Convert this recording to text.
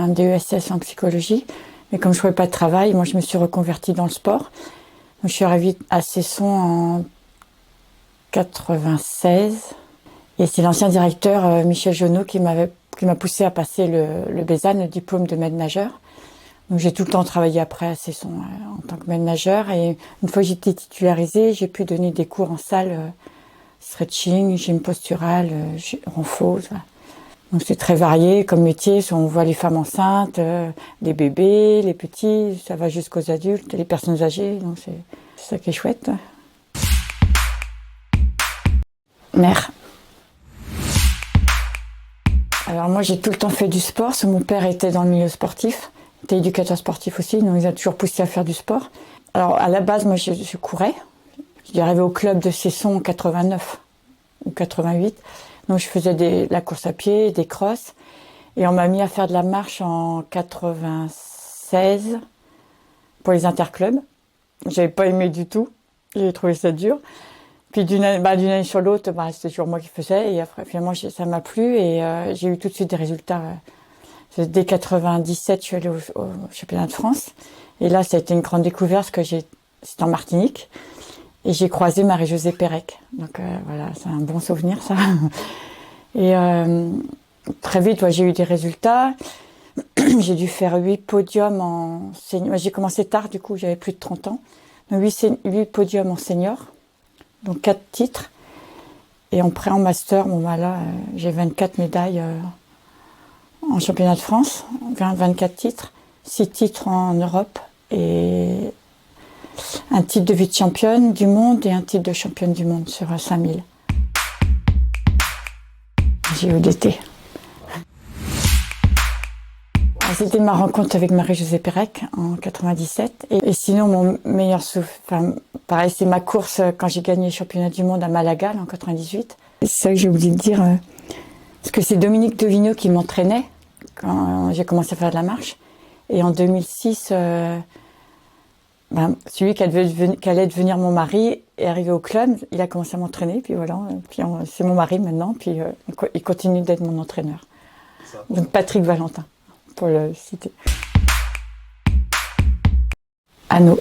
un DESS en psychologie. Mais comme je ne trouvais pas de travail, moi je me suis reconvertie dans le sport. Donc, je suis arrivée à Cesson en 96. Et c'est l'ancien directeur Michel Jonot qui m'a poussé à passer le BESAN, le diplôme de maître nageur. Donc j'ai tout le temps travaillé après à Cesson en tant que maître nageur. Et une fois que j'étais titularisée, j'ai pu donner des cours en salle, stretching, gym postural, renfo. Donc c'est très varié comme métier. On voit les femmes enceintes, les bébés, les petits, ça va jusqu'aux adultes, les personnes âgées. Donc c'est ça qui est chouette. Mère. Alors moi j'ai tout le temps fait du sport. Mon père était dans le milieu sportif, il était éducateur sportif aussi, donc il a toujours poussé à faire du sport. Alors à la base moi je courais. J'ai arrivé au club de Cesson en 89 ou 88. Donc je faisais la course à pied, des crosses. Et on m'a mis à faire de la marche en 96 pour les interclubs. J'avais pas aimé du tout. J'ai trouvé ça dur. Puis d'une année sur l'autre, c'était toujours moi qui faisais. Et après, finalement, ça m'a plu et j'ai eu tout de suite des résultats. Dès 97, je suis allée au championnat de France. Et là, ça a été une grande découverte c'était en Martinique. Et j'ai croisé Marie-Josée Pérec. Donc voilà, c'est un bon souvenir, ça. Et très vite, j'ai eu des résultats. J'ai dû faire 8 podiums en senior. J'ai commencé tard, du coup, j'avais plus de 30 ans. Donc 8 podiums en senior. Donc 4 titres. Et en master, là, j'ai 24 médailles en championnat de France. 24 titres. 6 titres en Europe. Et un titre de vice-championne du monde et un titre de championne du monde sur 5000. J'ai eu l'été. C'était ma rencontre avec Marie-Josée Pérec en 97. Et sinon, mon meilleur souvenir, pareil, c'est ma course quand j'ai gagné le championnat du monde à Malaga en 98. C'est ça que j'ai oublié de dire, parce que c'est Dominique Devignot qui m'entraînait quand j'ai commencé à faire de la marche. Et en 2006, celui qui allait devenir mon mari est arrivé au club, il a commencé à m'entraîner, puis voilà, c'est mon mari maintenant, puis il continue d'être mon entraîneur. Donc Patrick Valentin, pour le citer. Anneau.